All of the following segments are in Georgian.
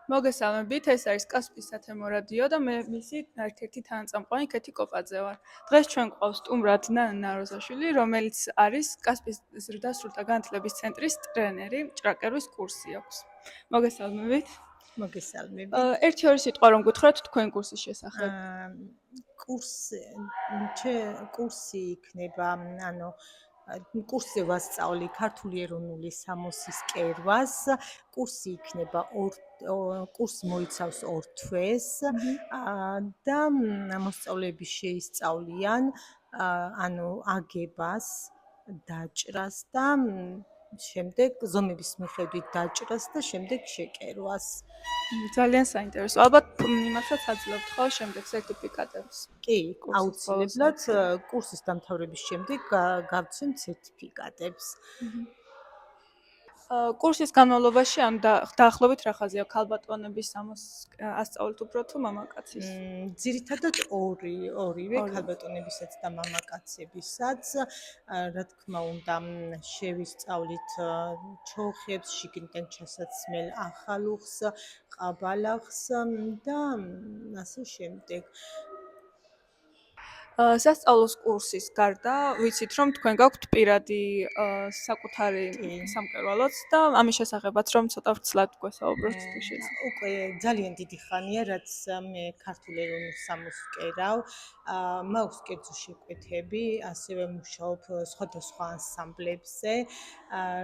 მოგესალმებით, ეს არის კასპის სათემო რადიო და მე მისი ერთ-ერთი თანაწამყვანი ქეთი კოპაძე ვარ. დღეს ჩვენ გვყავს სტუმრად ნანა როზაშვილი, რომელიც არის კასპის ზრდა სრულთა განათლების ცენტრის ტრენერი, ჭრაკერვის კურსი აქვს. მოგესალმებით. მოგესალმებით. ერთი-ორი სიტყვა რომ გითხრათ თქვენ კურსის შესახებ. კურსი იქნება, კურსზე ვასწავლი ქართული ეროვნული სამოსის კერვას. კურსი იქნება კურსი მოიცავს 2 თვეს და მოსწავლეები შეისწავლიან აგებას, დაჭრას და შემდეგ ზომების მიხედვით დაჭრას და შემდეგ შეკერვას. ძალიან საინტერესო. ალბათ იმასაც აძლევთ ხო შემდეგ სერტიფიკატებს? კი, აუცილებლად კურსის დამთავრების შემდეგ გავცემ სერტიფიკატებს. კურსის განმავლობაში დაახლოებით რა ხაზია ქალბატონების ასწავლეთ უფრო თუ მამაკაცის? ძირითადად ორივე ქალბატონებისაც და მამაკაცებისაც. რა თქმა უნდა, შევისწავლით ჩოხებს, შიგნიდან ჩასაცმელ ახალუხს, ყაბალახს და ასე შემდეგ. სასწავლოს კურსის გარდა ვიცით რომ თქვენ გაქვთ პირადი საკუთარი სამკერვალოც და ამის შესახებაც რომ ცოტა ვრცლად გვესაუბროთ თუ შეიძლება. უკვე ძალიან დიდი ხანია რაც მე ქართულ ეროვნულ სამოს ვკერავ. მაქვს კერძო შეკვეთები, ასევე მუშაობ სხვადასხვა ანსამბლებზე.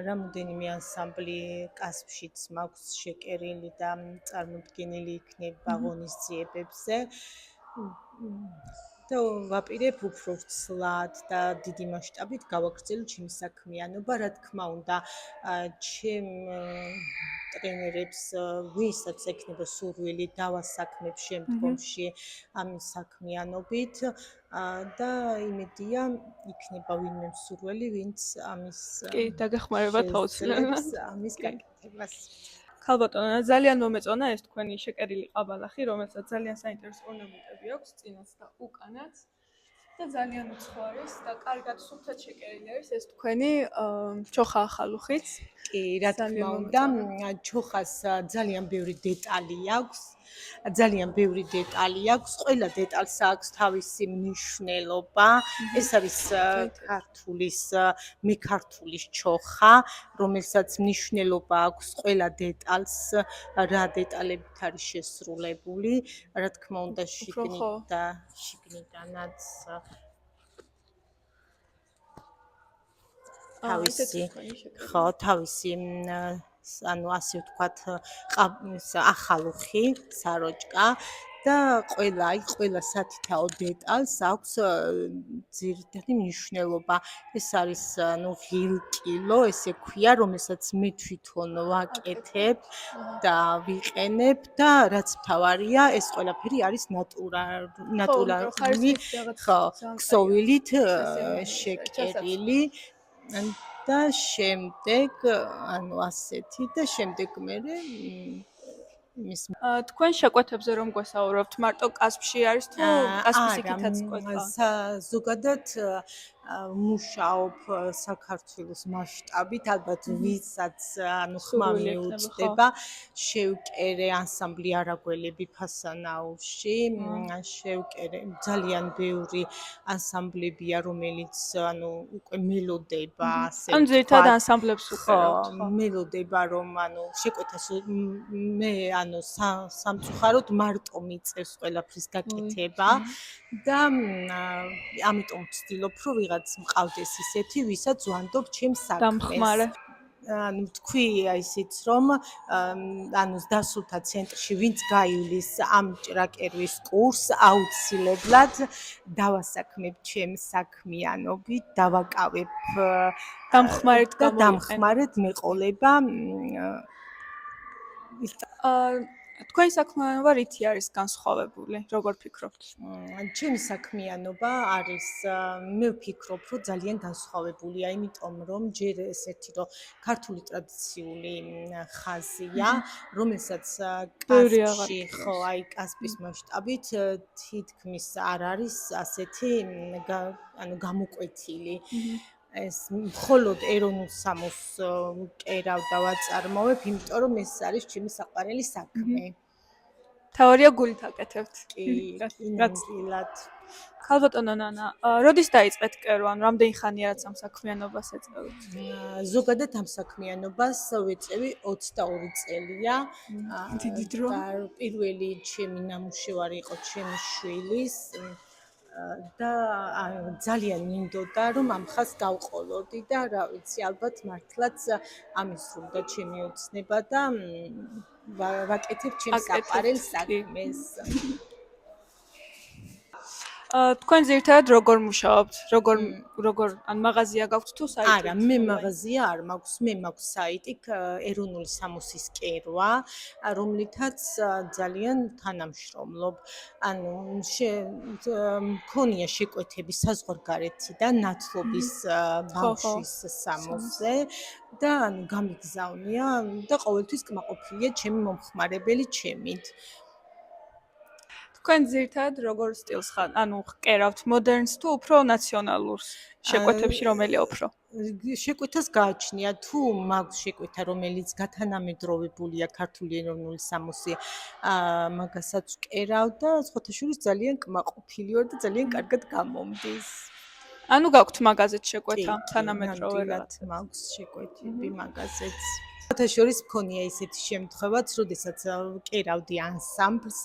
რამოდენიმე ანსამბლი კასპშიც მაქვს შეკერილი და წარმოდგენილი იქნება ღონისძიებებზე. და ვაპირებ უფრო ვრცლად და დიდი მასშტაბით გავაგრძელო ჩემი საქმიანობა, რა თქმა უნდა, ჩემ ტრენერებს ვისაც ექნება სურვილი დავასაქმებ შემდგომში ამის საქმიანობით და იმედია იქნება ვინმე მსურველი, ვინც ამის კი, დაგეხმარებათ აუცილებლად ამის გაკეთებას. ქალბატონო, ძალიან მომეწონა ეს თქვენი შეკერილი ყაბალახი, რომელსაც ძალიან საინტერესო ორნამენტები აქვს წინაც და უკანაც და ძალიან უცხოარის და კარგად სუფთად შეკერილი არის ეს თქვენი ჩოხა ახალუხიც. კი, რა თქმა უნდა, ჩოხას ძალიან ბევრი დეტალი აქვს. ყველა დეტალს აქვს თავისი მნიშვნელობა. ეს არის ქართulis ჩოხა, რომელსაც მნიშვნელობა აქვს ყველა დეტალს, რა დეტალებით არის შესრულებული. რა თქმა უნდა, შიგნიდანაც თავისი ასე ვთქვათ, ახალუხი, საროჭკა და ყველა სათითაო დეტალს აქვს ძირითადი მნიშვნელობა. ეს არის ღილკილო, ესე ქვია, რომელსაც მე თვითონ ვაკეთებ და ვიყენებ და რაც მთავარია, ეს ყველაფერი არის ნატურალური, ქსოვილით შეკერილი და შემდეგ ასეთი და შემდეგ მე თქვენ შეკვეთებზე რომ გვესაუბრებთ, მარტო კასპში არის თუ კასპის იქითაც კვეთვა? ზოგადად მუშაობ საქართველოს მასშტაბით, ალბათ ვისაც ხმა მიუწვდება, შევკერე ანსამბლი არაგველები ფასანაურში, შევკერე ძალიან ბევრი ანსამბლებია, რომელიც უკვე მელოდება, ასე ვთქვათ. ძირითადად ანსამბლებს უყურავთ. მელოდება, რომ შეკვეთას მე სამწუხაროდ მარტო მიწევს ყველაფრის გაკეთება და ამიტომ ვცდილობ, რომ ვიღაც მყავდეს ისეთი, ვისაც ვანდობ ჩემს საქმეს. დამხმარე. თქვი ისიც, რომ დასულთა ცენტრში ვინც გაივლის ამ ჭრაკერვის კურსს, აუცილებლად დავასაქმებ ჩემს საქმიანობით, დავაკავებ დამხმარედ მეყოლება. თქვენი საქმიანობა რითი არის განსხვავებული, როგორ ფიქრობთ? ჩემი საქმიანობა არის, მე ვფიქრობ, რომ ძალიან განსხვავებულია, იმიტომ რომ ჯერ ესეთი რომ ქართული ტრადიციული ხაზია, რომელსაც კასპის მასშტაბით თითქმის არ არის ასეთი გამოკვეთილი. ეს მხოლოდ ეროვნულ სამოს კერავ და ვაწარმოებ, იმიტომ რომ ეს არის ჩემი საყვარელი საქმე. თავარია გულით აკეთებთ. კი, რაც ნამდვილად. ქალბატონო ნანა, როდის დაიწყეთ კერო, ან რამდენი ხანია რაც ამ საქმიანობას ეწევით? ზოგადად ამ საქმიანობას ვეწევი 22 წელია. დიდი დრო. და პირველი ჩემი ნამუშევარი იყო ჩემი შვილის და ძალიან მინდოდა რომ ამ ხას გავყოლოდი და რა ვიცი ალბათ მართლაც ამისრულდა ჩემი ოცნება და ვაკეთებ ჩემს საყვარელ საქმეს. თქვენ ზირთადად როგორ მუშაობთ? როგორ ან მაღაზია გაქვთ თუ საიტი? არა, მე მაღაზია არ მაქვს, მე მაქვს საიტი ეროვნული სამოსის კერვა, რომლითაც ძალიან თანამშრომლობ. ანუ მქონია შეკვეთები საზღვარგარეთიდან, ნათლობის ბავშვის სამოსზე და ანუ გამიგზავნია და ყოველთვის კმაყოფილია ჩემი მომხმარებელი ჩემით. თქვენ ზირთადად როგორ სტილს ანუ ყერავთ მოდერნს თუ უფრო ნაციონალურს? შეკვეთებში რომელია უფრო? შეკვეთას გააჩნია თუ მაქვს შეკვეთა რომელიც გათანამედროვებულია ქართული ეროვნული სამოსი მაგასაც ვკერავ და სხვათა შორის ძალიან კმაყოფილი ვარ და ძალიან კარგად გამომდის. ანუ გაქვთ მაღაზეთ შეკვეთა თანამედროვე ნამდვილად მაქვს შეკვეთები მაღაზეთს. სხვათა შორის მქონია ისეთი შემთხვევაც, როდესაც ვკერავდი ანსამბლს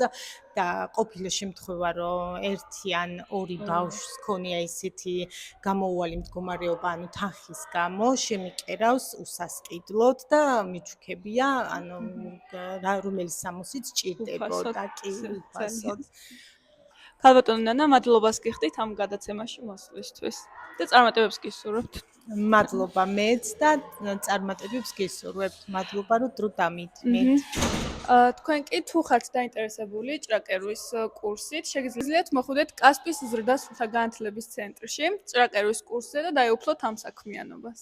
და ყოფილა შემთხვევა, რომ ერთი ან ორი ბავშვს მქონია ისეთი გამოუვალი მდგომარეობა, ანუ თანხის გამო, შემიკერავს უსასყიდლოდ და მიჩუქებია, ანუ რომელი სამოსიც ჭირდებოდა კი უფასოდ. ქალბატონო ნანა, მადლობას გიხდით ამ გადაცემაში მოსვლისთვის და წარმატებებს გისურვებთ. მადლობა მეც და წარმატებებს გესურვებთ. მადლობა რომ დრო დამითმეთ. თქვენ კი თუ ხართ დაინტერესებული ჭრაკერვის კურსით, შეგიძლიათ მოხვიდეთ კასპის ზრდა სრულთაგანათლების ცენტრში ჭრაკერვის კურსზე და დაეუფლოთ ამ საქმიანობას.